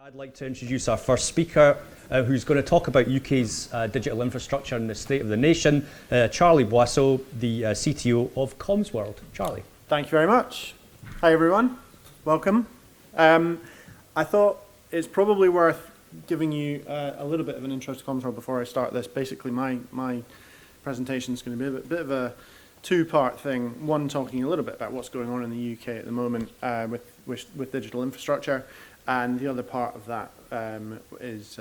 I'd like to introduce our first speaker, who's going to talk about UK's digital infrastructure and the state of the nation, Charlie Boisseau, the CTO of Commsworld. Charlie. Thank you very much. Hi everyone, welcome. I thought it's probably worth giving you a little bit of an intro to Commsworld before I start this. Basically my presentation is going to be a bit of a two-part thing. One, talking a little bit about what's going on in the UK at the moment with digital infrastructure. And the other part of that is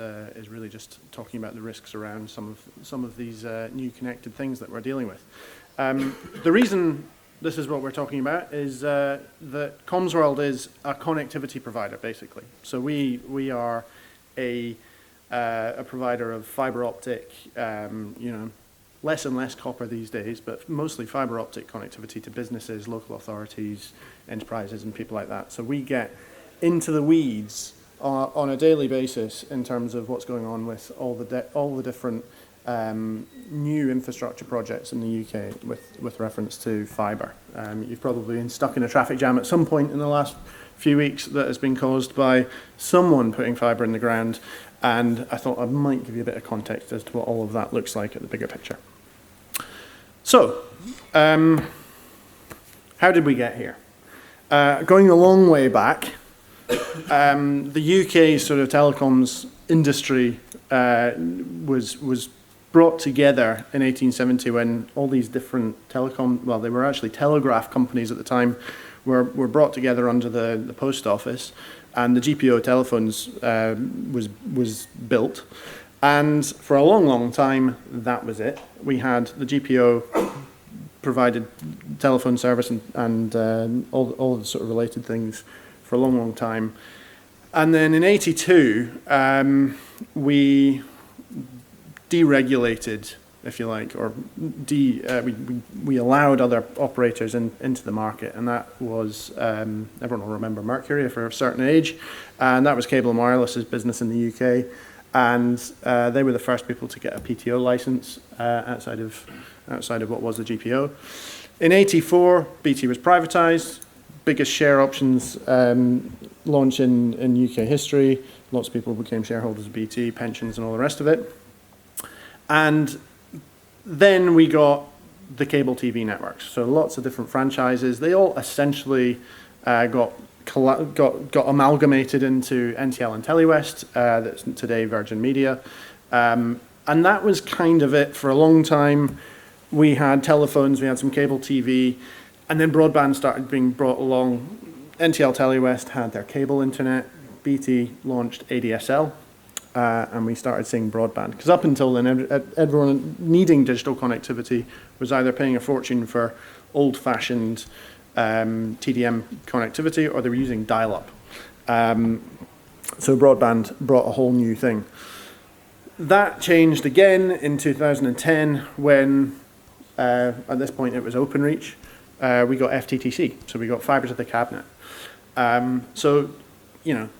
really just talking about the risks around some of these new connected things that we're dealing with. The reason this is what we're talking about is that Commsworld is a connectivity provider, basically. So we are a provider of fiber optic, less and less copper these days, but mostly fiber optic connectivity to businesses, local authorities, enterprises, and people like that. So we get into the weeds on a daily basis in terms of what's going on with all the different new infrastructure projects in the UK with reference to fibre. You've probably been stuck in a traffic jam at some point in the last few weeks that has been caused by someone putting fibre in the ground, and I thought I might give you a bit of context as to what all of that looks like at the bigger picture. So, how did we get here? Going a long way back, the UK sort of telecoms industry was brought together in 1870 when all these different they were actually telegraph companies at the time, were brought together under the post office, and the GPO telephones was built. And for a long, long time, that was it. We had the GPO provided telephone service and all the sort of related things for a long, long time. And then in 82, we deregulated, if you like, or we allowed other operators into the market, and that was, everyone will remember Mercury for a certain age, and that was Cable and Wireless's business in the UK, and they were the first people to get a PTO license outside of what was the GPO. In 84, BT was privatized. Biggest share options launch in UK history. Lots of people became shareholders of BT, pensions and all the rest of it. And then we got the cable TV networks. So lots of different franchises. They all essentially got amalgamated into NTL and Telewest, that's today Virgin Media. And that was kind of it for a long time. We had telephones, we had some cable TV, and then broadband started being brought along. NTL Telewest had their cable internet. BT launched ADSL, and we started seeing broadband. Because up until then, everyone needing digital connectivity was either paying a fortune for old-fashioned TDM connectivity, or they were using dial-up. So broadband brought a whole new thing. That changed again in 2010 when, at this point, it was OpenReach. We got FTTC, so we got fibre to the cabinet. So,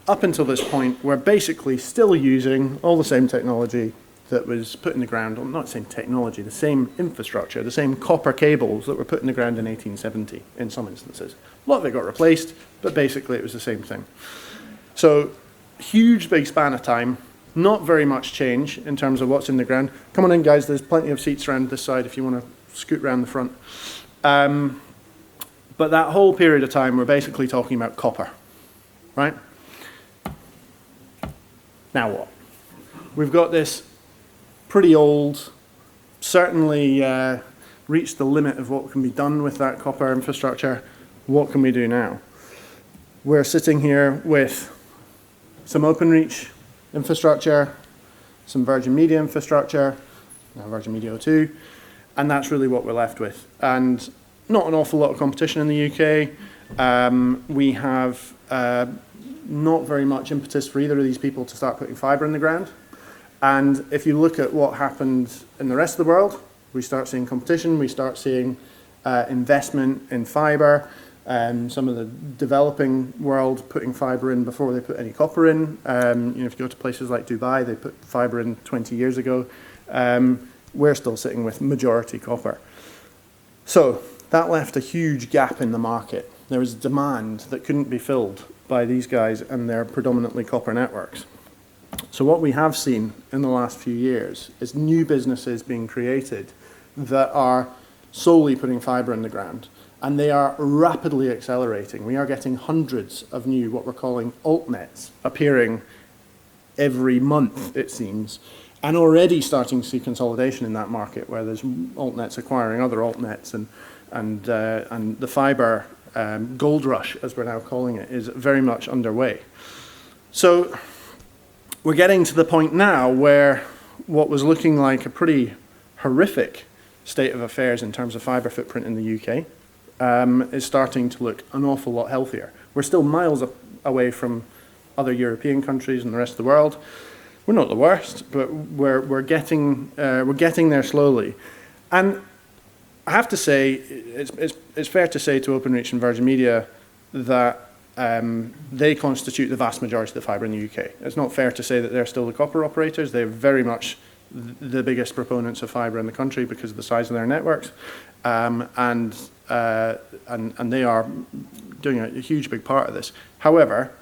up until this point, we're basically still using all the same technology that was put in the ground, well, not the same technology, the same infrastructure, the same copper cables that were put in the ground in 1870 in some instances. A lot of it got replaced, but basically it was the same thing. So, huge big span of time, not very much change in terms of what's in the ground. Come on in, guys, there's plenty of seats around this side if you want to scoot around the front. But that whole period of time, we're basically talking about copper, right? Now what? We've got this pretty old, certainly reached the limit of what can be done with that copper infrastructure. What can we do now? We're sitting here with some OpenReach infrastructure, some Virgin Media infrastructure, now Virgin Media O2, and that's really what we're left with. And not an awful lot of competition in the UK. We have not very much impetus for either of these people to start putting fibre in the ground. And if you look at what happened in the rest of the world, we start seeing competition, we start seeing investment in fibre, some of the developing world putting fibre in before they put any copper in. If you go to places like Dubai, they put fibre in 20 years ago. We're still sitting with majority copper. So that left a huge gap in the market. There was demand that couldn't be filled by these guys and their predominantly copper networks. So what we have seen in the last few years is new businesses being created that are solely putting fiber in the ground, and they are rapidly accelerating. We are getting hundreds of new, what we're calling altnets, appearing every month, it seems, and already starting to see consolidation in that market where there's altnets acquiring other altnets, and the fiber gold rush, as we're now calling it, is very much underway. So we're getting to the point now where what was looking like a pretty horrific state of affairs in terms of fiber footprint in the UK is starting to look an awful lot healthier. We're still miles away from other European countries and the rest of the world. We're not the worst, but we're getting there slowly. And I have to say, it's fair to say to Openreach and Virgin Media that they constitute the vast majority of the fibre in the UK. It's not fair to say that they're still the copper operators. They're very much the biggest proponents of fibre in the country because of the size of their networks, and they are doing a huge big part of this. However,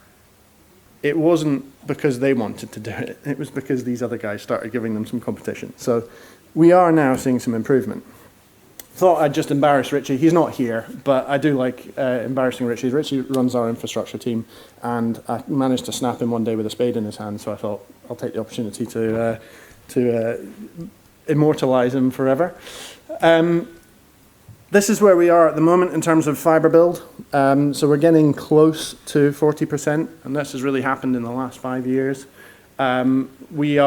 it wasn't because they wanted to do it. It was because these other guys started giving them some competition. So we are now seeing some improvement. Thought I'd just embarrass Richie. He's not here, but I do like embarrassing Richie. Richie runs our infrastructure team, and I managed to snap him one day with a spade in his hand, so I thought I'll take the opportunity to immortalise him forever. This is where we are at the moment in terms of fibre build. So we're getting close to 40%, and this has really happened in the last 5 years. We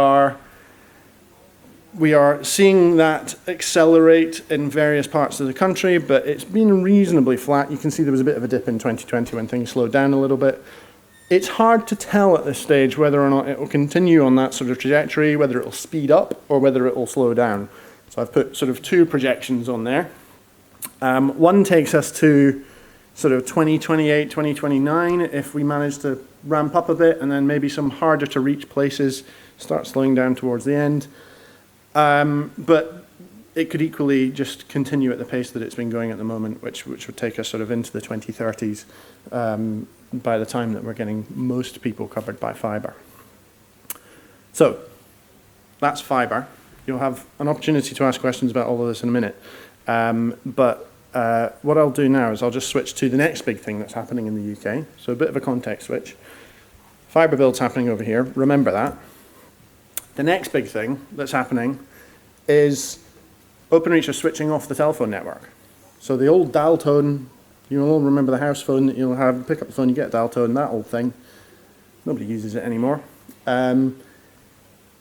are seeing that accelerate in various parts of the country, but it's been reasonably flat. You can see there was a bit of a dip in 2020 when things slowed down a little bit. It's hard to tell at this stage whether or not it will continue on that sort of trajectory, whether it will speed up or whether it will slow down. So I've put sort of two projections on there. One takes us to sort of 2028, 2029 if we manage to ramp up a bit, and then maybe some harder to reach places start slowing down towards the end. But it could equally just continue at the pace that it's been going at the moment, which would take us sort of into the 2030s by the time that we're getting most people covered by fibre. So that's fibre. You'll have an opportunity to ask questions about all of this in a minute. But what I'll do now is I'll just switch to the next big thing that's happening in the UK. So a bit of a context switch. Fibre build's happening over here. Remember that. The next big thing that's happening is Openreach are switching off the telephone network. So the old dial tone, you'll all remember the house phone that you'll have, pick up the phone, you get a dial tone, that old thing. Nobody uses it anymore. It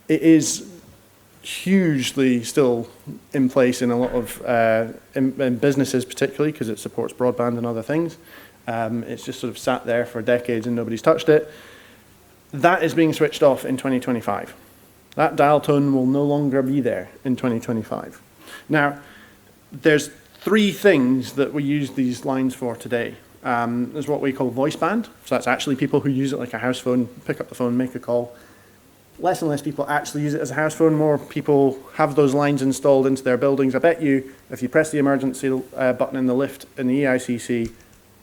is hugely still in place in a lot of in businesses particularly because it supports broadband and other things. It's just sort of sat there for decades and nobody's touched it. That is being switched off in 2025. That dial tone will no longer be there in 2025. Now, there's three things that we use these lines for today. There's what we call voice band. So that's actually people who use it like a house phone, pick up the phone, make a call. Less and less people actually use it as a house phone. More people have those lines installed into their buildings. I bet you, if you press the emergency button in the lift in the EICC,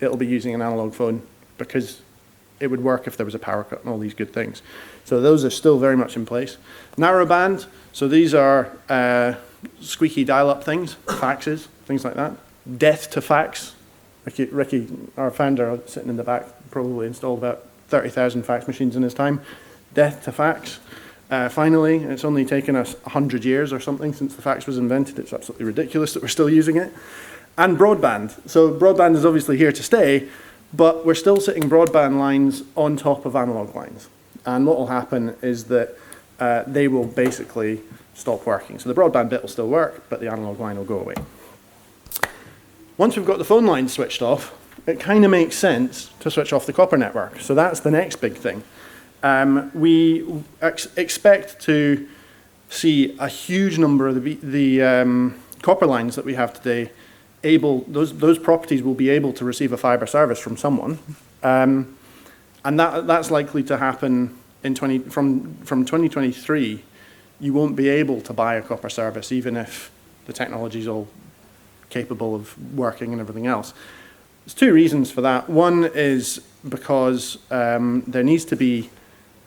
it'll be using an analog phone because it would work if there was a power cut and all these good things. So those are still very much in place. Narrowband, so these are squeaky dial-up things, faxes, things like that. Death to fax. Ricky, our founder, sitting in the back, probably installed about 30,000 fax machines in his time. Death to fax. Finally, it's only taken us 100 years or something since the fax was invented. It's absolutely ridiculous that we're still using it. And broadband. So broadband is obviously here to stay, but we're still sitting broadband lines on top of analog lines. And what will happen is that they will basically stop working. So the broadband bit will still work, but the analog line will go away. Once we've got the phone lines switched off, it kind of makes sense to switch off the copper network. So that's the next big thing. We expect to see a huge number of the copper lines that we have today those properties will be able to receive a fibre service from someone, and that's likely to happen from 2023. You won't be able to buy a copper service even if the technology is all capable of working and everything else. There's two reasons for that. One is because there needs to be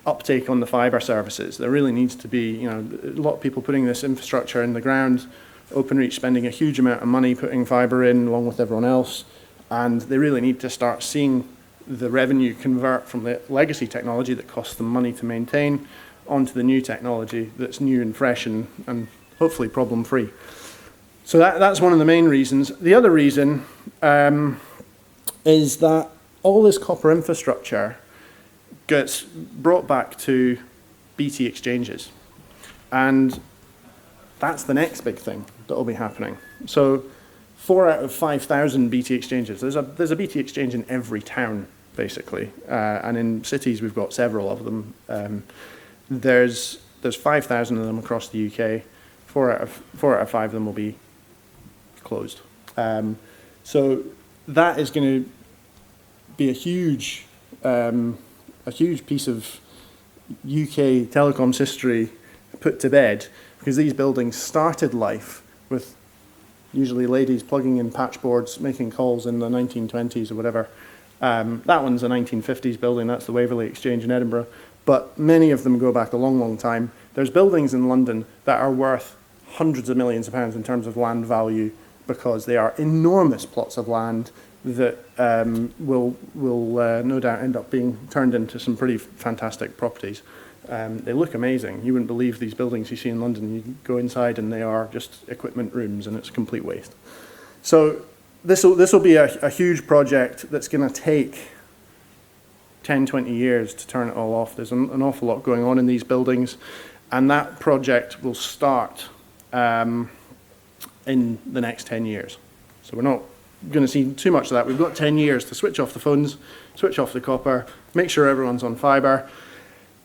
uptake on the fiber services. There really needs to be, a lot of people putting this infrastructure in the ground, Openreach spending a huge amount of money putting fiber in along with everyone else, and they really need to start seeing the revenue convert from the legacy technology that costs them money to maintain onto the new technology that's new and fresh and hopefully problem-free. So that's one of the main reasons. The other reason is that all this copper infrastructure gets brought back to BT exchanges. And that's the next big thing that will be happening. So 4 out of 5,000 BT exchanges. There's a BT exchange in every town, basically. And in cities, we've got several of them. There's 5,000 of them across the UK. 4 out of 5 of them will be closed. So that is going to be a huge piece of UK telecoms history put to bed, because these buildings started life with usually ladies plugging in patchboards, making calls in the 1920s or whatever. That one's a 1950s building, that's the Waverley Exchange in Edinburgh, but many of them go back a long, long time. There's buildings in London that are worth hundreds of millions of pounds in terms of land value, because they are enormous plots of land that will no doubt end up being turned into some pretty fantastic properties. They look amazing. You wouldn't believe these buildings you see in London. You go inside and they are just equipment rooms, and it's a complete waste. So this will be a huge project that's going to take 10, 20 years to turn it all off. There's an awful lot going on in these buildings, and that project will start in the next 10 years. So we're not going to see too much of that. We've got 10 years to switch off the phones, switch off the copper, make sure everyone's on fiber,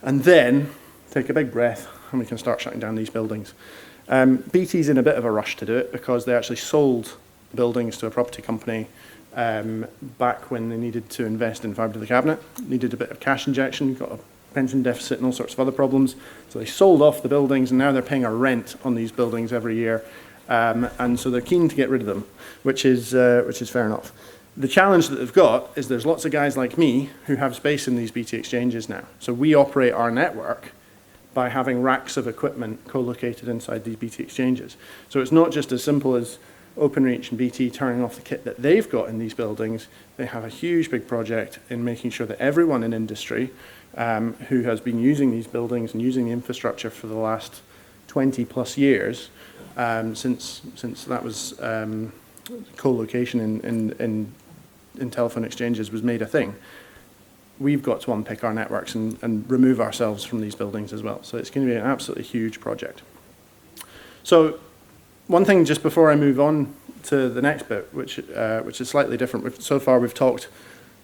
and then take a big breath and we can start shutting down these buildings. BT's in a bit of a rush to do it, because they actually sold the buildings to a property company back when they needed to invest in fibre to the cabinet, needed a bit of cash injection, got a pension deficit and all sorts of other problems. So they sold off the buildings, and now they're paying a rent on these buildings every year. And so they're keen to get rid of them, which is fair enough. The challenge that they've got is there's lots of guys like me who have space in these BT exchanges now. So we operate our network by having racks of equipment co-located inside these BT exchanges. So it's not just as simple as Openreach and BT turning off the kit that they've got in these buildings. They have a huge big project in making sure that everyone in industry who has been using these buildings and using the infrastructure for the last 20 plus years, since that was co-location in telephone exchanges was made a thing, we've got to unpick our networks and remove ourselves from these buildings as well. So it's going to be an absolutely huge project. So one thing just before I move on to the next bit, which is slightly different. So far we've talked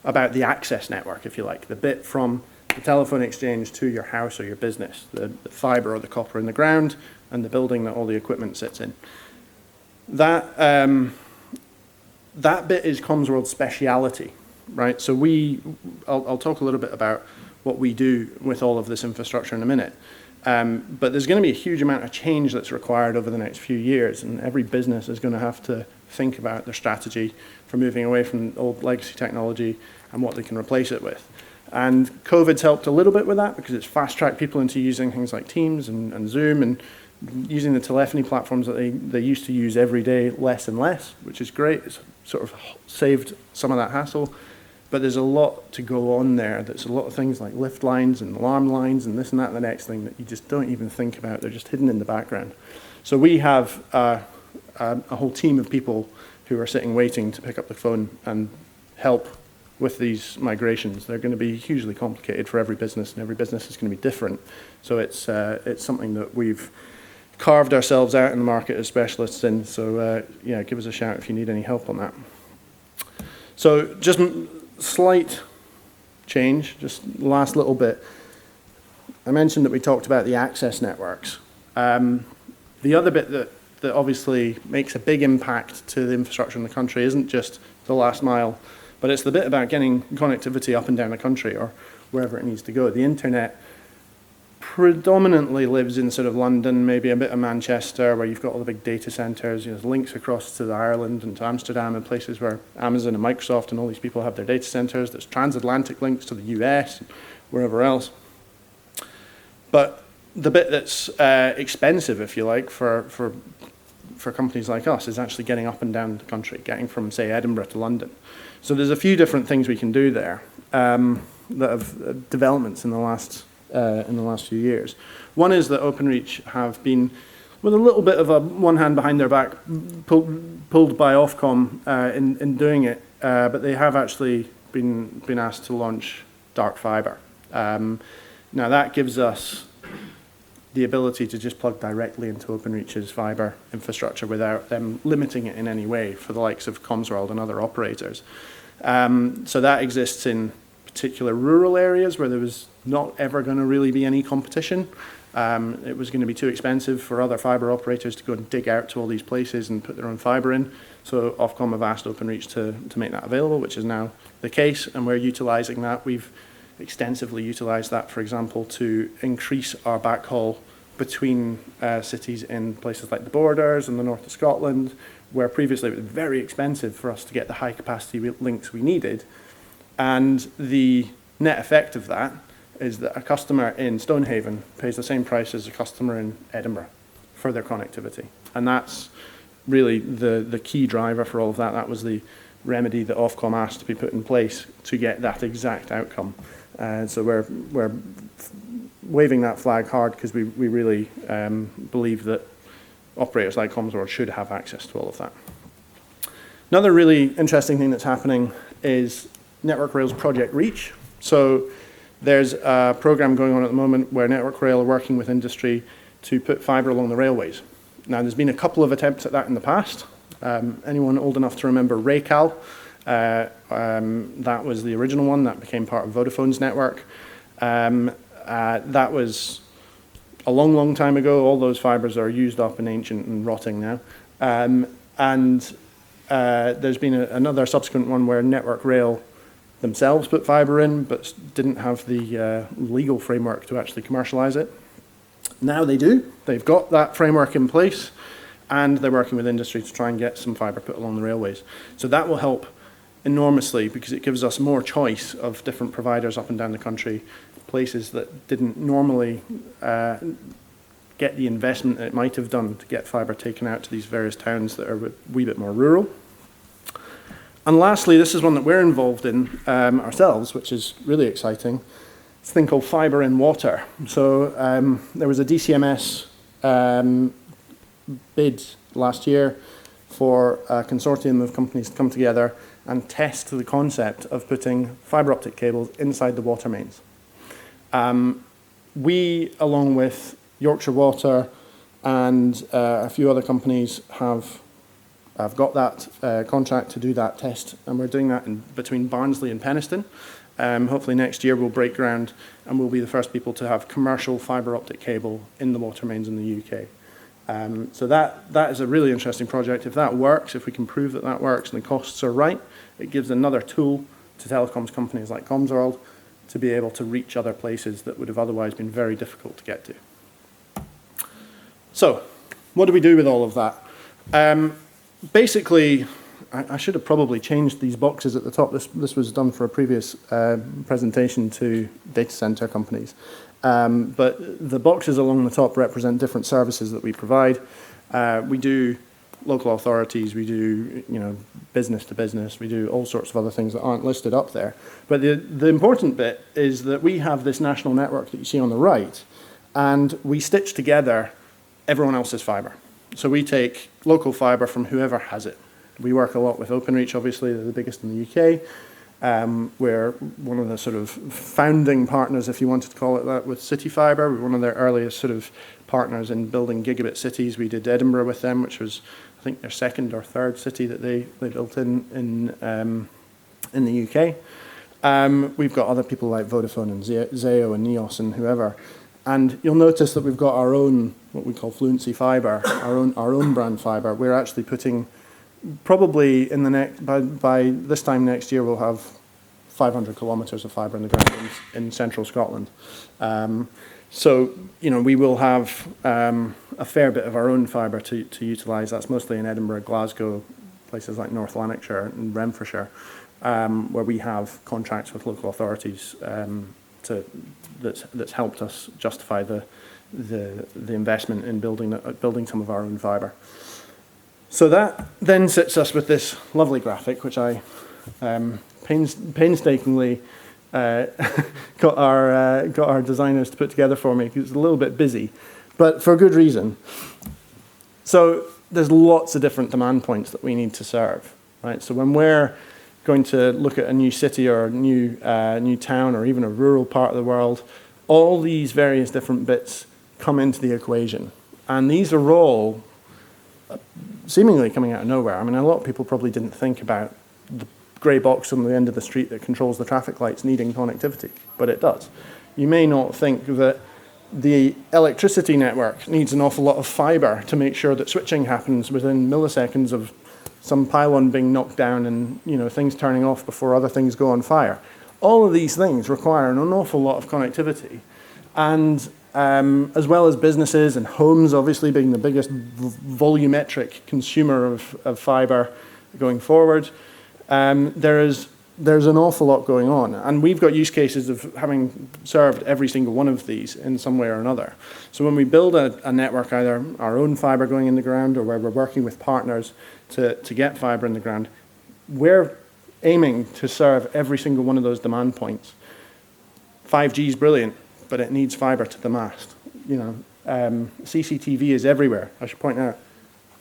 about the access network, if you like, the bit from the telephone exchange to your house or your business, the fibre or the copper in the ground, and the building that all the equipment sits in. That bit is Commsworld's speciality, right? So I'll talk a little bit about what we do with all of this infrastructure in a minute. But there's going to be a huge amount of change that's required over the next few years, and every business is going to have to think about their strategy for moving away from old legacy technology and what they can replace it with. And COVID's helped a little bit with that, because it's fast-tracked people into using things like Teams and Zoom and using the telephony platforms that they used to use every day less and less, which is great. It's sort of saved some of that hassle. But there's a lot to go on there. There's a lot of things like lift lines and alarm lines and this and that and the next thing that you just don't even think about. They're just hidden in the background. So we have a whole team of people who are sitting waiting to pick up the phone and help with these migrations. They're going to be hugely complicated for every business, and every business is going to be different. So it's something that we've carved ourselves out in the market as specialists in. So yeah, give us a shout if you need any help on that. So just slight change, just last little bit. I mentioned that we talked about the access networks. The other bit that obviously makes a big impact to the infrastructure in the country isn't just the last mile, but it's the bit about getting connectivity up and down the country or wherever it needs to go. The internet predominantly lives in sort of London, maybe a bit of Manchester, where you've got all the big data centers. There's links across to Ireland and to Amsterdam and places where Amazon and Microsoft and all these people have their data centers. There's transatlantic links to the US, and wherever else. But the bit that's expensive, if you like, for companies like us is actually getting up and down the country, getting from, say, Edinburgh to London. So there's a few different things we can do there that have developments in the last few years. One is that OpenReach have been, with a little bit of a one hand behind their back, pulled by Ofcom in doing it, but they have actually been asked to launch dark fiber. Now that gives us the ability to just plug directly into OpenReach's fiber infrastructure without them limiting it in any way for the likes of Commsworld and other operators. So that exists in particular rural areas where there was not ever going to really be any competition. It was going to be too expensive for other fiber operators to go and dig out to all these places and put their own fiber in. So Ofcom have asked OpenReach to make that available, which is now the case, and we're utilising that. We've extensively utilised that, for example, to increase our backhaul between cities in places like the Borders and the north of Scotland, where previously it was very expensive for us to get the high capacity links we needed. And the net effect of that is that a customer in Stonehaven pays the same price as a customer in Edinburgh for their connectivity. And that's really the key driver for all of that. That was the remedy that Ofcom asked to be put in place to get that exact outcome. So we're waving that flag hard because we really believe that operators like Commsworld should have access to all of that. Another really interesting thing that's happening is Network Rail's Project Reach. So there's a program going on at the moment where Network Rail are working with industry to put fiber along the railways. Now, there's been a couple of attempts at that in the past. Anyone old enough to remember Raycal? That was the original one that became part of Vodafone's network. That was a long, long time ago. All those fibers are used up and ancient and rotting now. There's been another subsequent one where Network Rail themselves put fiber in, but didn't have the legal framework to actually commercialize it. Now they do. They've got that framework in place, and they're working with industry to try and get some fiber put along the railways. So that will help enormously because it gives us more choice of different providers up and down the country, places that didn't normally get the investment that it might have done to get fiber taken out to these various towns that are a wee bit more rural. And lastly, this is one that we're involved in ourselves, which is really exciting. It's a thing called fiber in water. So there was a DCMS bid last year for a consortium of companies to come together and test the concept of putting fiber optic cables inside the water mains. We, along with Yorkshire Water and a few other companies, have got that contract to do that test, and we're doing that between Barnsley and Penistone. Hopefully next year we'll break ground and we'll be the first people to have commercial fiber optic cable in the water mains in the UK. So that is a really interesting project. If that works, if we can prove that that works and the costs are right, it gives another tool to telecoms companies like Commsworld to be able to reach other places that would have otherwise been very difficult to get to. So, what do we do with all of that? Basically, I should have probably changed these boxes at the top. This was done for a previous presentation to data center companies. But the boxes along the top represent different services that we provide. We do local authorities, we do business to business, we do all sorts of other things that aren't listed up there. But the important bit is that we have this national network that you see on the right, and we stitch together everyone else's fiber. So we take local fiber from whoever has it. We work a lot with OpenReach, obviously, they're the biggest in the UK. We're one of the sort of founding partners, if you wanted to call it that, with City Fibre. We're one of their earliest sort of partners in building gigabit cities. We did Edinburgh with them, which was, I think, their second or third city that they built in the UK. We've got other people like Vodafone and Zayo and Neos and whoever. And you'll notice that we've got our own, what we call Fluency Fibre, our own brand fibre. We're actually putting, probably in the next, by this time next year, we'll have 500 kilometres of fibre in the ground in central Scotland. So, we will have a fair bit of our own fibre to utilise. That's mostly in Edinburgh, Glasgow, places like North Lanarkshire and Renfrewshire, where we have contracts with local authorities that's helped us justify the investment in building some of our own fibre. So that then sits us with this lovely graphic, which I painstakingly got our designers to put together for me, because it's a little bit busy, but for good reason. So there's lots of different demand points that we need to serve, right? So when we're going to look at a new city or a new town or even a rural part of the world, all these various different bits come into the equation. And these are all seemingly coming out of nowhere. I mean, a lot of people probably didn't think about the grey box on the end of the street that controls the traffic lights needing connectivity, but it does. You may not think that the electricity network needs an awful lot of fibre to make sure that switching happens within milliseconds of some pylon being knocked down and things turning off before other things go on fire. All of these things require an awful lot of connectivity, and as well as businesses and homes, obviously being the biggest volumetric consumer of fibre going forward. There's an awful lot going on, and we've got use cases of having served every single one of these in some way or another. So when we build a network, either our own fibre going in the ground or where we're working with partners to get fibre in the ground, we're aiming to serve every single one of those demand points. 5G is brilliant, but it needs fibre to the mast. CCTV is everywhere. I should point out,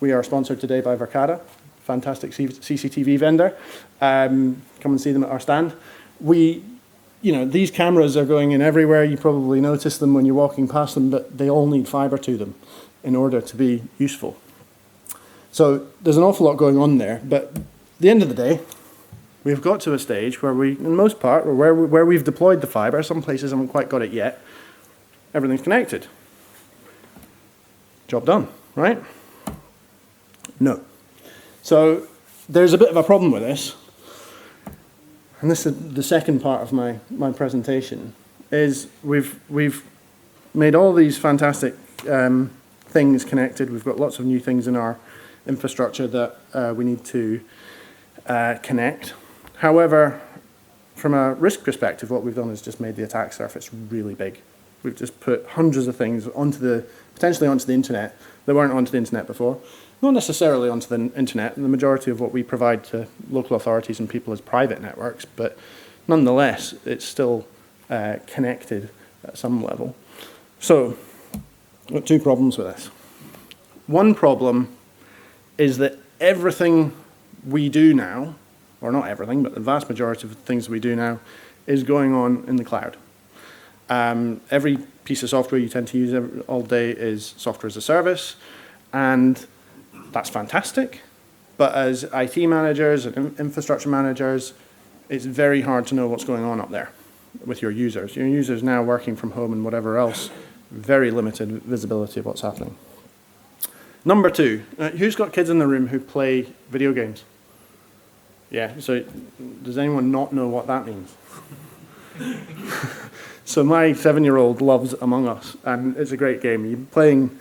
we are sponsored today by Verkada, fantastic CCTV vendor. Come and see them at our stand. These cameras are going in everywhere. You probably notice them when you're walking past them, but they all need fibre to them in order to be useful. So there's an awful lot going on there, but at the end of the day, we've got to a stage where in the most part, or where we've deployed the fibre, some places haven't quite got it yet, everything's connected. Job done, right? No. So there's a bit of a problem with this, and this is the second part of my presentation, is we've made all these fantastic things connected. We've got lots of new things in our infrastructure that we need to connect. However, from a risk perspective, what we've done is just made the attack surface really big. We've just put hundreds of things potentially onto the internet that weren't onto the internet before. Not necessarily onto the internet, and the majority of what we provide to local authorities and people is private networks, but nonetheless, it's still connected at some level. So, I've got two problems with this. One problem is that everything we do now, or not everything, but the vast majority of the things we do now, is going on in the cloud. Every piece of software you tend to use all day is software as a service, and that's fantastic. But as IT managers and infrastructure managers, it's very hard to know what's going on up there with your users. Your users now working from home and whatever else, very limited visibility of what's happening. Number two, who's got kids in the room who play video games? Yeah, so does anyone not know what that means? So my 7-year-old loves Among Us, and it's a great game. You're playing,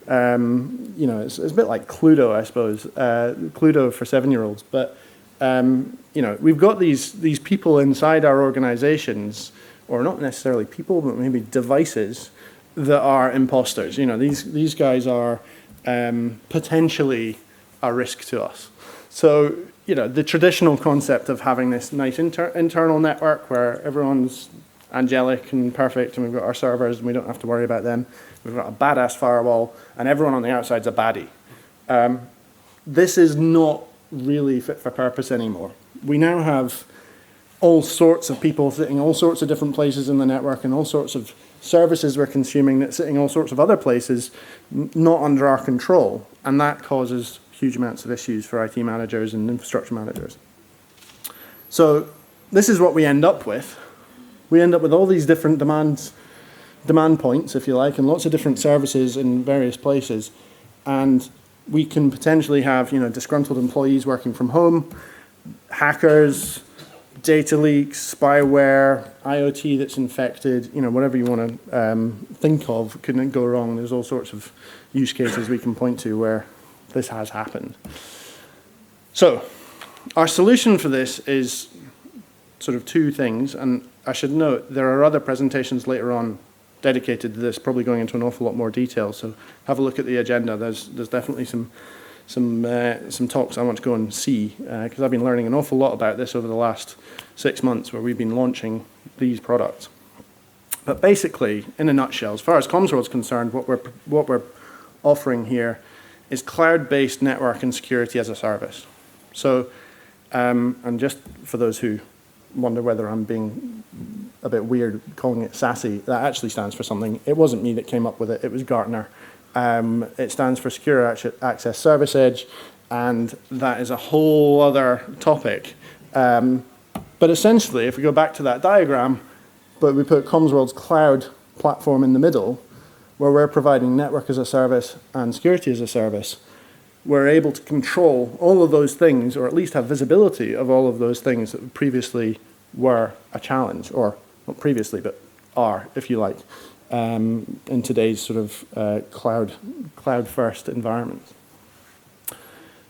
it's a bit like Cluedo, I suppose, Cluedo for 7-year-olds. But, we've got these people inside our organizations, or not necessarily people, but maybe devices, that are imposters. These guys are potentially a risk to us. So, the traditional concept of having this nice internal network where everyone's angelic and perfect, and we've got our servers and we don't have to worry about them. We've got a badass firewall, and everyone on the outside's a baddie. This is not really fit for purpose anymore. We now have all sorts of people sitting all sorts of different places in the network, and all sorts of services we're consuming that sitting all sorts of other places not under our control, and that causes huge amounts of issues for IT managers and infrastructure managers. So this is what we end up with. We end up with all these different demand points, if you like, and lots of different services in various places, and we can potentially have disgruntled employees working from home, hackers, data leaks, spyware, IoT that's infected, whatever you want to think of can go wrong. There's all sorts of use cases we can point to where this has happened. So our solution for this is sort of two things, and I should note there are other presentations later on dedicated to this, probably going into an awful lot more detail, so have a look at the agenda. There's definitely some talks I want to go and see, because I've been learning an awful lot about this over the last 6 months where we've been launching these products. But basically, in a nutshell, as far as Commsworld's concerned, what we're offering here is cloud-based network and security as a service. So, and just for those who wonder whether I'm being a bit weird calling it SASE, that actually stands for something. It wasn't me that came up with it, it was Gartner. It stands for Secure Access Service Edge, and that is a whole other topic. But essentially, if we go back to that diagram, but we put Commsworld's cloud platform in the middle, where we're providing network as a service and security as a service, we're able to control all of those things, or at least have visibility of all of those things that previously were a challenge, or not previously, but are, if you like, in today's sort of cloud-first environment.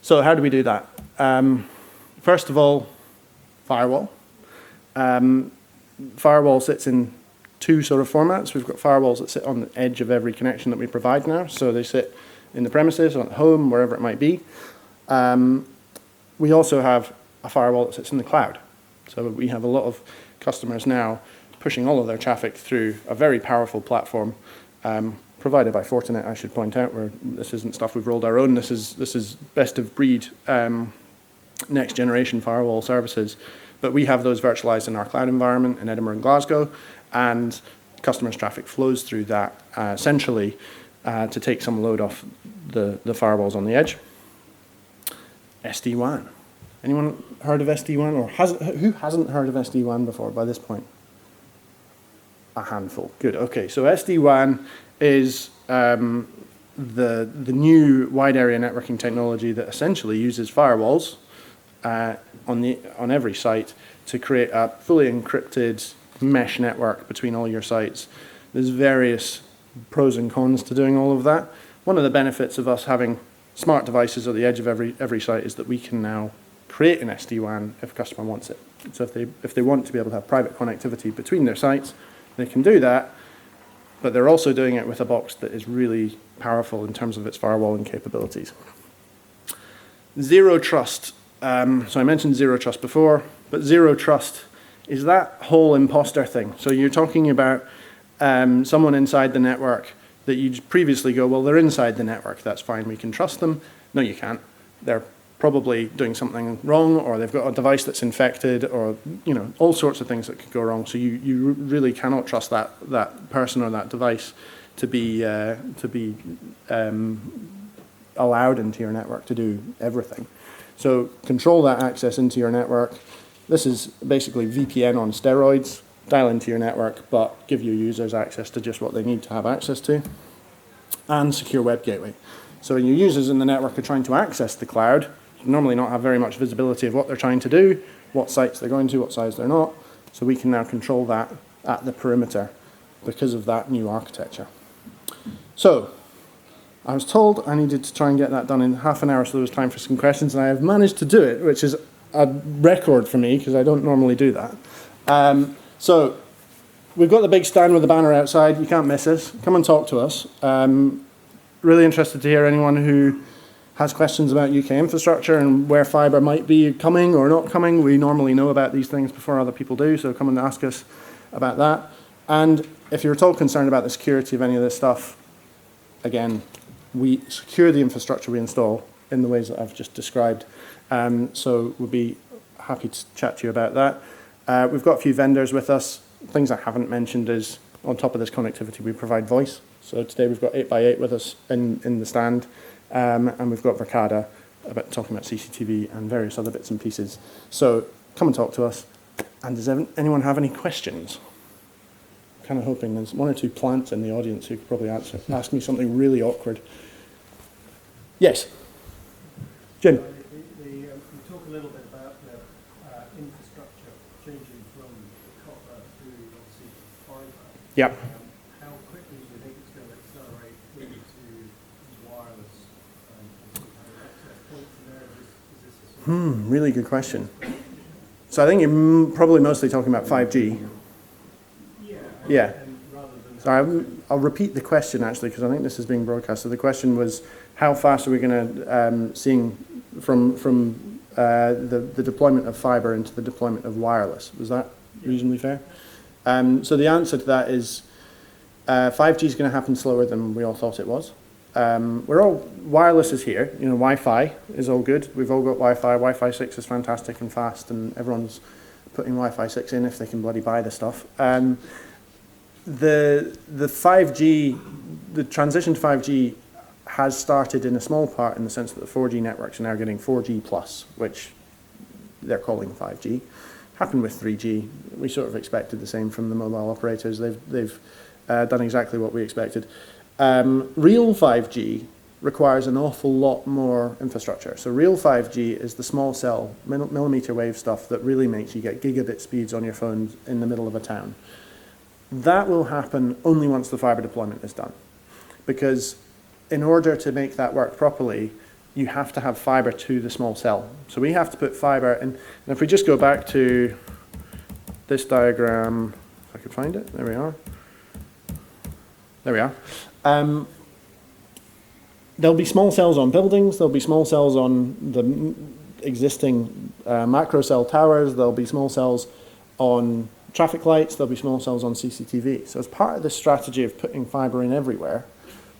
So how do we do that? First of all, firewall. Firewall sits in two sort of formats. We've got firewalls that sit on the edge of every connection that we provide now. So they sit in the premises, or at home, wherever it might be. We also have a firewall that sits in the cloud. So we have a lot of customers now pushing all of their traffic through a very powerful platform provided by Fortinet, I should point out, where this isn't stuff we've rolled our own. This is best of breed next generation firewall services. But we have those virtualized in our cloud environment in Edinburgh and Glasgow, and customers' traffic flows through that essentially to take some load off the firewalls on the edge. SD-WAN. Anyone heard of SD-WAN, or who hasn't heard of SD-WAN before by this point? A handful. Good. Okay. So SD-WAN is the new wide area networking technology that essentially uses firewalls on every site to create a fully encrypted mesh network between all your sites. There's various pros and cons to doing all of that. One of the benefits of us having smart devices at the edge of every site is that we can now create an SD-WAN if a customer wants it. So if they want to be able to have private connectivity between their sites, they can do that, but they're also doing it with a box that is really powerful in terms of its firewalling capabilities. Zero trust. So I mentioned zero trust before, but zero trust is that whole imposter thing. So you're talking about someone inside the network that you previously go, well, they're inside the network, that's fine, we can trust them. No, you can't. They're probably doing something wrong, or they've got a device that's infected, or all sorts of things that could go wrong. So you really cannot trust that person or that device to be allowed into your network to do everything. So control that access into your network. This is basically VPN on steroids. Dial into your network, but give your users access to just what they need to have access to. And secure web gateway. So when your users in the network are trying to access the cloud, you normally not have very much visibility of what they're trying to do, what sites they're going to, what sites they're not. So we can now control that at the perimeter because of that new architecture. So I was told I needed to try and get that done in half an hour, so there was time for some questions, and I have managed to do it, which is a record for me because I don't normally do that. So we've got the big stand with the banner outside. You can't miss us. Come and talk to us. Really interested to hear anyone who has questions about UK infrastructure and where fibre might be coming or not coming. We normally know about these things before other people do, so come and ask us about that. And if you're at all concerned about the security of any of this stuff, again, we secure the infrastructure we install in the ways that I've just described. So we'll be happy to chat to you about that. We've got a few vendors with us. Things I haven't mentioned is, on top of this connectivity, we provide voice. So today we've got 8x8 with us in the stand, and we've got Verkada talking about CCTV and various other bits and pieces. So come and talk to us. And does anyone have any questions? I'm kind of hoping there's one or two plants in the audience who could probably ask me something really awkward. Yes? Jim? You talk a little bit about the infrastructure changing from copper to obviously fibre. Yep. How quickly do you think it's going to accelerate into wireless? At what point from there is this a sort of Really good question. So I think you're probably mostly talking about 5G. Yeah. and rather than Sorry, I'll repeat the question actually because I think this is being broadcast. So the question was, how fast are we going to seeing from the deployment of fibre into the deployment of wireless? Was that reasonably fair? So the answer to that is 5G is going to happen slower than we all thought it was. Wireless is here. You know, Wi-Fi is all good. We've all got Wi-Fi. Wi-Fi 6 is fantastic and fast, and everyone's putting Wi-Fi 6 in if they can bloody buy the stuff. The 5G, the transition to 5G has started in a small part in the sense that the 4G networks are now getting 4G plus, which they're calling 5G. Happened with 3G. We sort of expected the same from the mobile operators. They've done exactly what we expected. Real 5G requires an awful lot more infrastructure. So real 5G is the small cell, millimeter wave stuff that really makes you get gigabit speeds on your phone in the middle of a town. That will happen only once the fibre deployment is done. Because in order to make that work properly, you have to have fibre to the small cell. So we have to put fibre in. And if we just go back to this diagram, if I could find it, there we are. There we are. There'll be small cells on buildings, there'll be small cells on the existing macro cell towers, there'll be small cells on traffic lights, there'll be small cells on CCTV. So as part of the strategy of putting fibre in everywhere,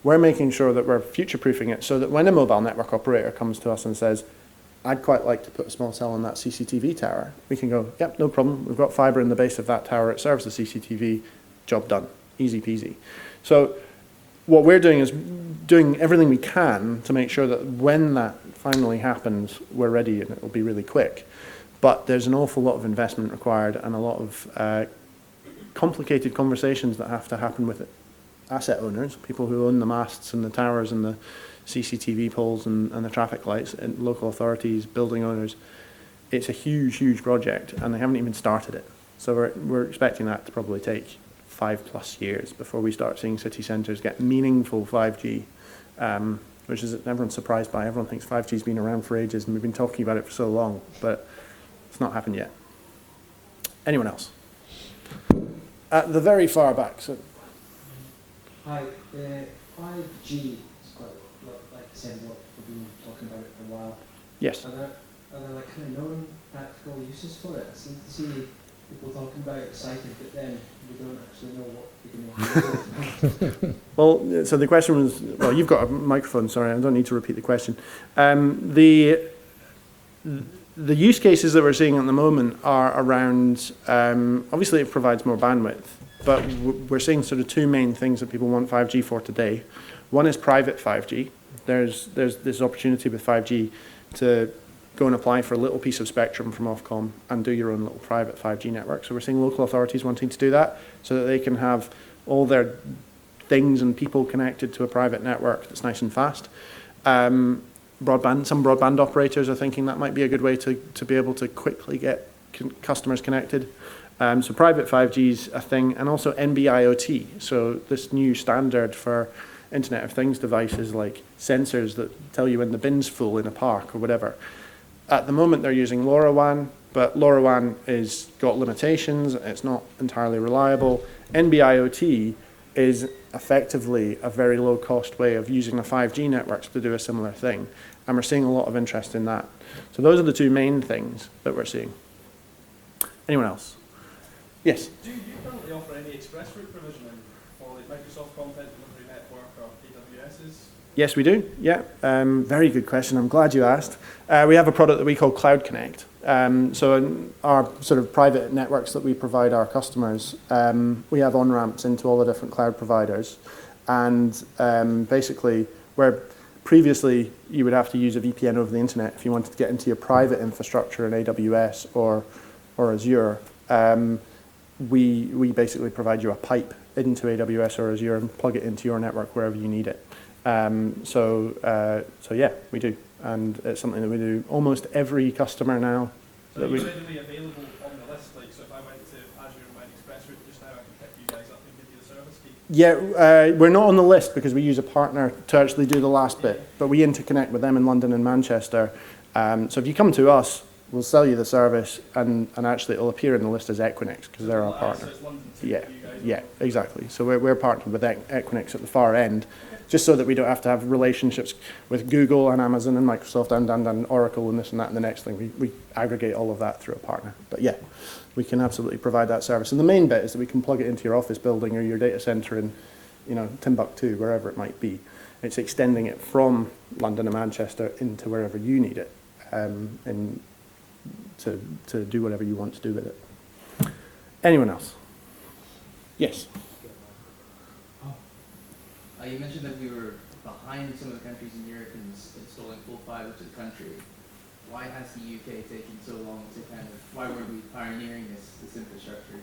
we're making sure that we're future-proofing it so that when a mobile network operator comes to us and says, I'd quite like to put a small cell on that CCTV tower, we can go, yep, no problem, we've got fibre in the base of that tower, it serves the CCTV, job done, easy peasy. So what we're doing is doing everything we can to make sure that when that finally happens, we're ready and it'll be really quick. But there's an awful lot of investment required and a lot of complicated conversations that have to happen with asset owners, people who own the masts and the towers and the CCTV poles and the traffic lights, and local authorities, building owners. It's a huge, huge project and they haven't even started it. So we're expecting that to probably take 5+ years before we start seeing city centres get meaningful 5G, which is everyone's surprised by. Everyone thinks 5G's been around for ages and we've been talking about it for so long, but it's not happened yet. Anyone else? At the very far back. So. Hi, 5G is quite, like I said, what we've been talking about it for a while. Yes. Are there like kind of known practical uses for it? I seem to see people talking about it excited, but then we don't actually know what we're going to use it. Well, so the question was, well, you've got a microphone, sorry, I don't need to repeat the question. The use cases that we're seeing at the moment are around, obviously it provides more bandwidth, but we're seeing sort of two main things that people want 5G for today. One is private 5G. There's this opportunity with 5G to go and apply for a little piece of spectrum from Ofcom and do your own little private 5G network. So we're seeing local authorities wanting to do that so that they can have all their things and people connected to a private network that's nice and fast. Some broadband operators are thinking that might be a good way to be able to quickly get customers connected. So private 5G is a thing, and also NB-IoT. So this new standard for Internet of Things devices like sensors that tell you when the bin's full in a park or whatever. At the moment they're using LoRaWAN, but LoRaWAN is got limitations, it's not entirely reliable. NB-IoT is effectively a very low cost way of using the 5G networks to do a similar thing. And we're seeing a lot of interest in that. So those are the two main things that we're seeing. Anyone else? Yes? Do you currently offer any express route provisioning for like Microsoft Content Delivery Network or AWS's? Yes, we do. Yeah, very good question. I'm glad you asked. We have a product that we call Cloud Connect. So in our sort of private networks that we provide our customers, we have on-ramps into all the different cloud providers. And basically, where previously you would have to use a VPN over the internet if you wanted to get into your private infrastructure in AWS or Azure, we basically provide you a pipe into AWS or Azure and plug it into your network wherever you need it. So yeah, we do, and it's something that we do almost every customer now. So are you readily available on the list? Like, so Yeah, we're not on the list because we use a partner to actually do the last bit, but we interconnect with them in London and Manchester. So if you come to us, we'll sell you the service, and actually it'll appear in the list as Equinix because they're our partner. So it's London to Yeah, you guys. yeah, exactly. So we're partnered with Equinix at the far end, just so that we don't have to have relationships with Google and Amazon and Microsoft and Oracle and this and that and the next thing. We aggregate all of that through a partner. But yeah, we can absolutely provide that service. And the main bit is that we can plug it into your office building or your data center in, Timbuktu, wherever it might be. It's extending it from London and Manchester into wherever you need it, and to do whatever you want to do with it. Anyone else? Yes. You mentioned that we were behind some of the countries in Europe in installing full fiber to the country. Why has the UK taken so long to why weren't we pioneering this infrastructure in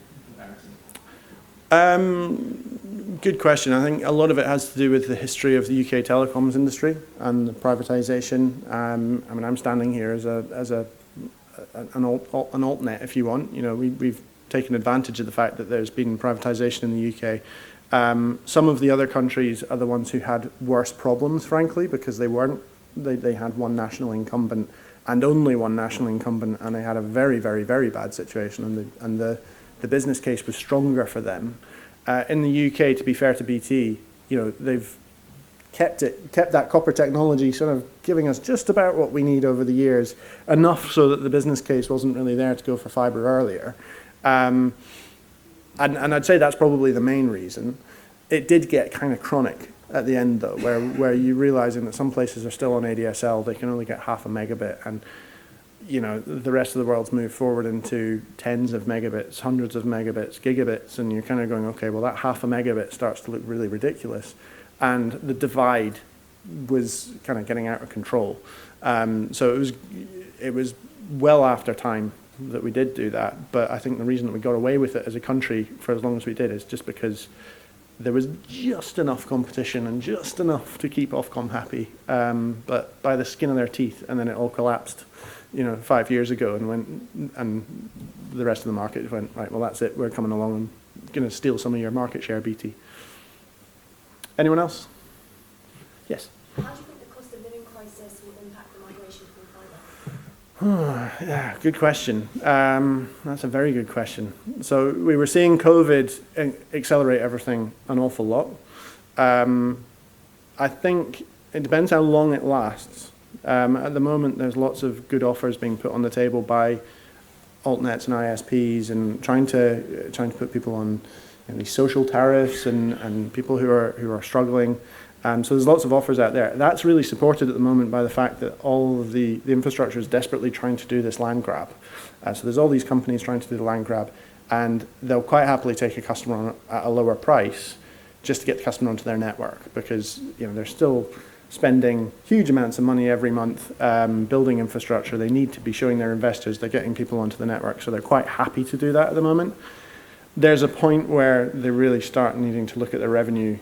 comparison? Good question. I think a lot of it has to do with the history of the UK telecoms industry and the privatisation. I'm standing here as an altnet, if you want. We've taken advantage of the fact that there's been privatisation in the UK. Some of the other countries are the ones who had worse problems, frankly, because they had one national incumbent and only one national incumbent, and they had a very, very, very bad situation, and the business case was stronger for them. In the UK, to be fair to BT, they've kept that copper technology sort of giving us just about what we need over the years, enough so that the business case wasn't really there to go for fibre earlier. And I'd say that's probably the main reason. It did get kind of chronic at the end, though, where you're realizing that some places are still on ADSL, they can only get half a megabit, and the rest of the world's moved forward into tens of megabits, hundreds of megabits, gigabits, and you're kind of going, okay, well, that half a megabit starts to look really ridiculous, and the divide was kind of getting out of control. So it was well after time that we did do that, but I think the reason that we got away with it as a country for as long as we did is just because there was just enough competition and just enough to keep Ofcom happy, but by the skin of their teeth, and then it all collapsed 5 years ago, and the rest of the market went, right, well, that's it, we're coming along and going to steal some of your market share, BT. Anyone else? Yes? How do you think the cost of living crisis will impact the migration from fibre? Yeah, good question. That's a very good question. So we were seeing COVID accelerate everything an awful lot. I think it depends how long it lasts. At the moment, there's lots of good offers being put on the table by altnets and ISPs, and trying to put people on these social tariffs and people who are struggling. So there's lots of offers out there. That's really supported at the moment by the fact that all of the infrastructure is desperately trying to do this land grab. So there's all these companies trying to do the land grab, and they'll quite happily take a customer on at a lower price just to get the customer onto their network, because they're still spending huge amounts of money every month building infrastructure. They need to be showing their investors they're getting people onto the network, so they're quite happy to do that at the moment. There's a point where they really start needing to look at their revenue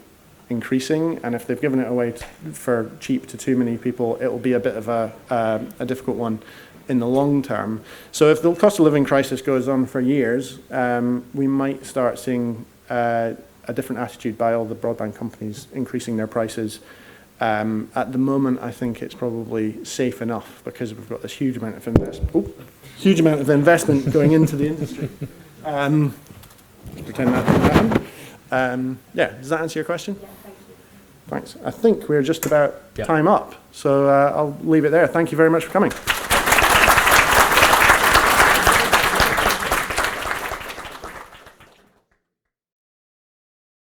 increasing, and if they've given it away for cheap to too many people, it will be a bit of a difficult one in the long term. So if the cost of living crisis goes on for years, we might start seeing a different attitude by all the broadband companies increasing their prices. At the moment, I think it's probably safe enough because we've got this huge amount of investment going into the industry. Pretend that didn't happen. Does that answer your question? Yeah, thank you. Thanks. I think we're just about time up, so I'll leave it there. Thank you very much for coming.